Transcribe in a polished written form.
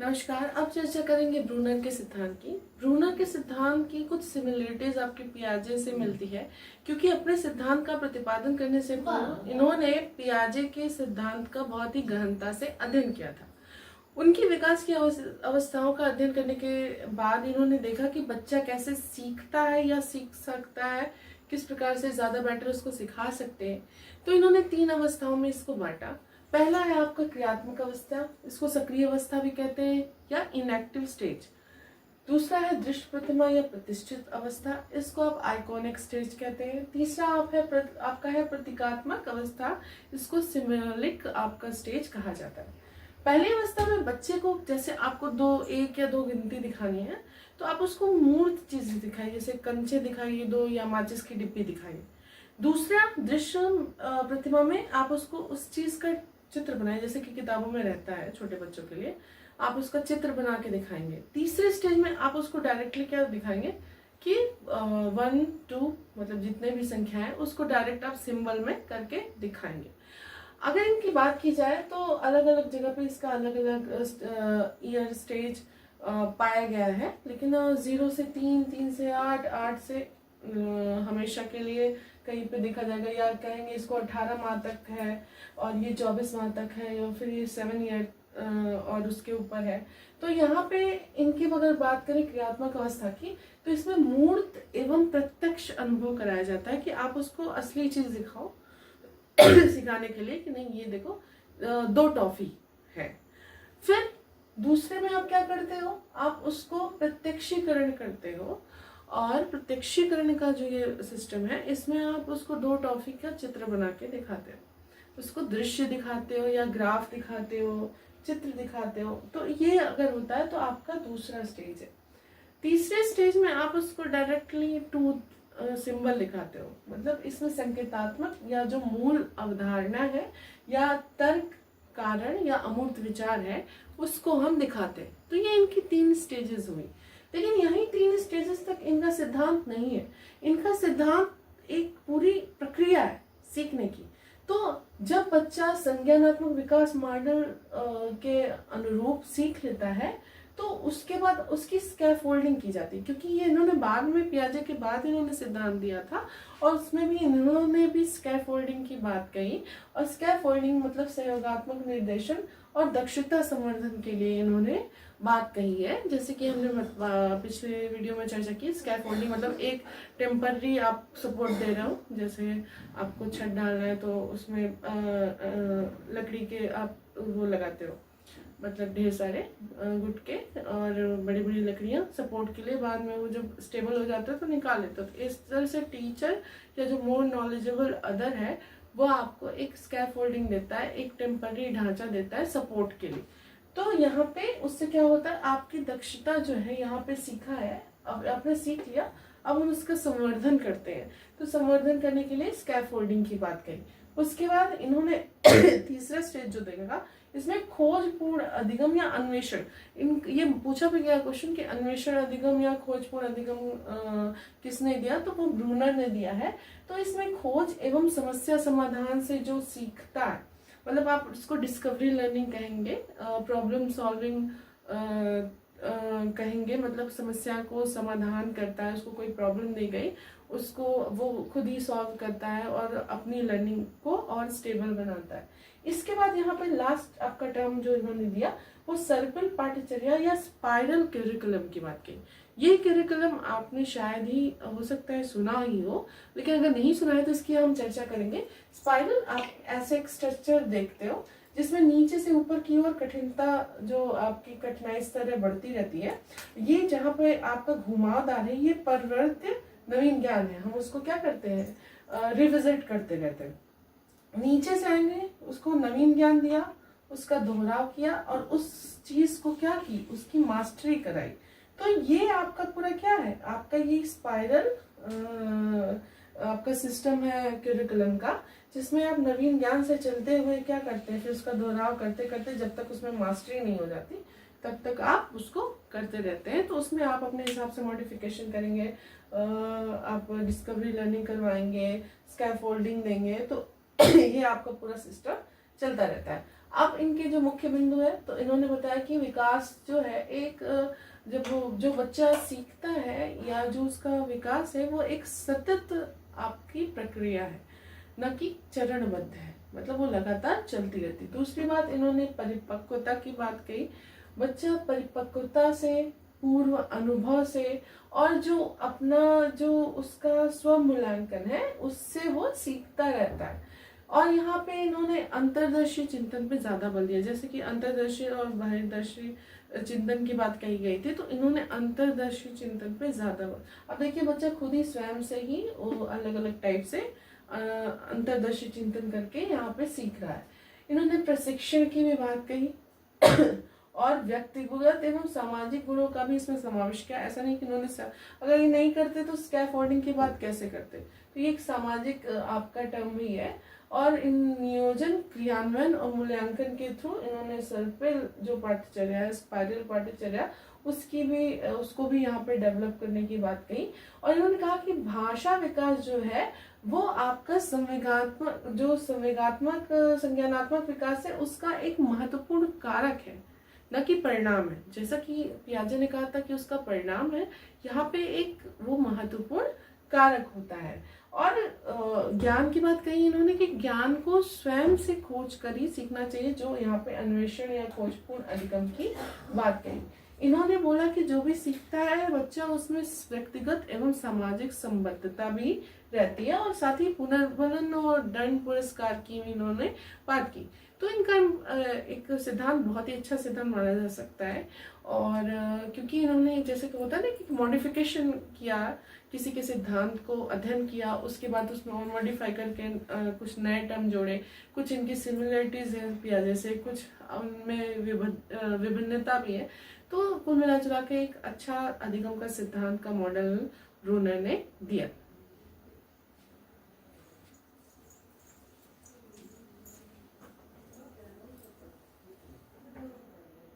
नमस्कार। अब चर्चा करेंगे ब्रूनर के सिद्धांत की। ब्रूनर के सिद्धांत की कुछ सिमिलरिटीज आपके पियाजे से मिलती है, क्योंकि अपने सिद्धांत का प्रतिपादन करने से पूर्व इन्होंने पियाजे के सिद्धांत का बहुत ही गहनता से अध्ययन किया था। उनकी विकास की अवस्थाओं का अध्ययन करने के बाद इन्होंने देखा कि बच्चा कैसे सीखता है या सीख सकता है, किस प्रकार से ज्यादा बेटर उसको सिखा सकते हैं। तो इन्होंने 3 अवस्थाओं में इसको बांटा। पहला है आपका क्रियात्मक अवस्था, इसको सक्रिय अवस्था भी कहते हैं या इनएक्टिव स्टेज। दूसरा है दृश्य प्रतिमा या प्रतिष्ठित अवस्था, इसको आप आइकॉनिक स्टेज कहते हैं। तीसरा आपका है प्रतीकात्मक अवस्था, इसको सिम्बॉलिक आपका स्टेज कहा जाता है। पहली अवस्था में बच्चे को, जैसे आपको एक या दो गिनती दिखानी है तो आप उसको मूर्त चीजें दिखाइए, जैसे कंचे दिखाइए दो या माचिस की डिब्बी दिखाइए। दूसरा दृश्य प्रतिमा में आप उसको उस चीज का चित्र बनाए, जैसे कि किताबों में रहता है छोटे बच्चों के लिए, आप उसका चित्र बना के दिखाएंगे। तीसरे स्टेज में आप उसको डायरेक्टली क्या दिखाएंगे कि 1 2 मतलब जितने भी संख्या है उसको डायरेक्ट आप सिंबल में करके दिखाएंगे। अगर इनकी बात की जाए तो अलग अलग जगह पे इसका अलग अलग ईयर स्टेज पाया गया है, लेकिन 0 से 3, 3 से 8, 8 से हमेशा के लिए कहीं पे देखा जाएगा, या कहेंगे इसको 18 माह तक है और ये 24 माह तक है, या फिर ये 7 ईयर और उसके ऊपर है। तो यहाँ पे इनकी अगर बात करें क्रियात्मक अवस्था की, तो इसमें मूर्त एवं प्रत्यक्ष अनुभव कराया जाता है कि आप उसको असली चीज दिखाओ सिखाने के लिए कि नहीं ये देखो 2 टॉफी है। फिर दूसरे में आप क्या करते हो, आप उसको प्रत्यक्षीकरण करते हो, और प्रत्यक्षीकरण का जो ये सिस्टम है इसमें आप उसको 2 टॉफी का चित्र बना के दिखाते हो, उसको दृश्य दिखाते हो या ग्राफ दिखाते हो, चित्र दिखाते हो। तो ये अगर होता है तो आपका दूसरा स्टेज है। तीसरे स्टेज में आप उसको डायरेक्टली टू सिंबल दिखाते हो, मतलब इसमें संकेतात्मक या जो मूल अवधारणा है या तर्क कारण या अमूर्त विचार है उसको हम दिखाते हैं। तो ये इनकी 3 स्टेजेस हुई, लेकिन यही 3 स्टेजेस तक इनका सिद्धांत नहीं है। इनका सिद्धांत एक पूरी प्रक्रिया है सीखने की। तो जब बच्चा संज्ञानात्मक विकास मॉडल के अनुरूप सीख लेता है तो उसके बाद उसकी स्कैफोल्डिंग की जाती है, क्योंकि ये इन्होंने बाद में पियाजे के बाद इन्होंने सिद्धांत दिया था और उसमें भी इन्होंने भी स्कैफोल्डिंग की बात कही। और स्कैफोल्डिंग मतलब सहयोगात्मक निर्देशन और दक्षता संवर्धन के लिए इन्होंने बात कही है। जैसे कि हमने पिछले वीडियो में चर्चा की, स्कैफोल्डिंग मतलब एक टेम्पररी आप सपोर्ट दे रहे हो, जैसे आपको छत डालना है तो उसमें लकड़ी के आप वो लगाते हो, मतलब ढेर सारे गुटके और बड़ी बड़ी लकड़ियां सपोर्ट के लिए, बाद में वो जब स्टेबल हो जाता है तो निकाल लेते हो। तो इस तरह से टीचर या जो मोर नॉलेजेबल अदर है वो आपको एक स्कैफोल्डिंग देता है, एक टेम्पररी ढांचा देता है सपोर्ट के लिए। तो यहाँ पे उससे क्या होता है, आपकी दक्षता जो है यहाँ पे सीखा है, अब आपने सीख लिया, अब हम उसका संवर्धन करते हैं। तो संवर्धन करने के लिए स्कैफोल्डिंग की बात कही। उसके बाद इन्होंने तीसरा स्टेज जो देगा इसमें खोजपूर्ण अधिगम या अन्वेषण, इन ये पूछा भी गया क्वेश्चन कि अन्वेषण अधिगम या खोजपूर्ण अधिगम किसने दिया, तो वो ब्रूनर ने दिया है। तो इसमें खोज एवं समस्या समाधान से जो सीखता है, मतलब आप उसको डिस्कवरी लर्निंग कहेंगे, प्रॉब्लम सॉल्विंग कहेंगे, मतलब समस्या को समाधान करता है, उसको कोई प्रॉब्लम दी गई उसको वो खुद ही सॉल्व करता है और अपनी लर्निंग को और स्टेबल बनाता है। इसके बाद यहाँ पे लास्ट आपका टर्म जो इन्होंने दिया वो सर्पिल पाठ्यचर्या या स्पाइरल करिकुलम की बात की। ये करिकुलम आपने शायद ही हो सकता है सुना ही हो, लेकिन अगर नहीं सुना है तो इसकी हम चर्चा करेंगे। स्पाइरल आप ऐसे एक स्ट्रक्चर देखते हो जिसमें नीचे से ऊपर की ओर कठिनता, जो आपकी कठिनाई स्तर है बढ़ती रहती है। ये जहाँ पे आपका घुमावदार है ये परिवर्त्य नवीन ज्ञान है, हम उसको क्या करते हैं रिविजिट करते रहते हैं। नीचे से आएंगे, उसको नवीन ज्ञान दिया, उसका दोहराव किया और उस चीज को क्या की, उसकी मास्टरी कराई। तो ये आपका पूरा क्या है, आपका ये स्पाइरल आपका सिस्टम है करिकुलम का, जिसमें आप नवीन ज्ञान से चलते हुए क्या करते हैं, फिर उसका दोहराव करते करते जब तक उसमें मास्टरी नहीं हो जाती तब तक आप उसको करते रहते हैं। तो उसमें आप अपने हिसाब से मॉडिफिकेशन करेंगे, आप डिस्कवरी लर्निंग करवाएंगे, स्कैफोल्डिंग देंगे, तो ये आपका पूरा सिस्टम चलता रहता है। अब इनके जो मुख्य बिंदु है, तो इन्होंने बताया कि विकास जो है एक जब जो बच्चा सीखता है या जो उसका विकास है वो एक सतत आपकी प्रक्रिया है, न कि चरणबद्ध है, मतलब वो लगातार चलती रहती। दूसरी बात, इन्होंने परिपक्वता की बात कही। बच्चा परिपक्वता से, पूर्व अनुभव से और जो अपना जो उसका स्व मूल्यांकन है उससे वो सीखता रहता है। और यहाँ पे इन्होंने अंतर्दर्शी चिंतन पे ज्यादा बल दिया, जैसे कि अंतर्दर्शी और बहिर्दर्शी चिंतन की बात कही गई थी, तो इन्होंने अंतर्दर्शी चिंतन पे ज्यादा बल। अब देखिए बच्चा खुद ही स्वयं से ही वो अलग अलग टाइप से अंतर्दर्शी चिंतन करके यहाँ पे सीख रहा है। इन्होंने प्रशिक्षण की भी बात कही और व्यक्तिगत एवं सामाजिक गुणों का भी इसमें समावेश किया। ऐसा नहीं कि इन्होंने अगर ये नहीं करते तो स्कैफोल्डिंग की बात कैसे करते, तो ये एक सामाजिक आपका टर्म भी है। और इन नियोजन, क्रियान्वयन और मूल्यांकन के थ्रू इन्होंने सर्पिल जो पाठ्यचर्या है, स्पाइरल पाठ्यचर्या, उसको भी यहाँ पे डेवलप करने की बात कही। और इन्होंने कहा कि भाषा विकास जो है वो आपका संज्ञानात्मक विकास है, उसका एक महत्वपूर्ण कारक है, न कि परिणाम है। जैसा कि पियाजे ने कहा था कि उसका परिणाम है, यहाँ पे एक वो महत्वपूर्ण कारक होता है। और ज्ञान की बात कही इन्होंने कि ज्ञान को स्वयं से खोज कर ही सीखना चाहिए, जो यहाँ पे अन्वेषण या खोजपूर्ण अधिगम की बात कही। इन्होंने बोला कि जो भी सीखता है बच्चा, उसमें व्यक्तिगत एवं सामाजिक संबद्धता भी रहती है, और साथ ही पुनर्बलन और दंड पुरस्कार की भी इन्होंने बात की। तो इनका एक सिद्धांत बहुत ही अच्छा सिद्धांत माना जा सकता है। और क्योंकि इन्होंने जैसे कि होता है ना कि मॉडिफिकेशन किया, किसी के सिद्धांत को अध्ययन किया, उसके बाद उसमें और मॉडिफाई करके कुछ नए टर्म जोड़े, कुछ इनकी सिमिलरिटीज है पियाजे से, कुछ उनमें विभिन्नता भी है। तो कुल मिला जुला के एक अच्छा अधिगम का सिद्धांत का मॉडल ब्रूनर ने दिया।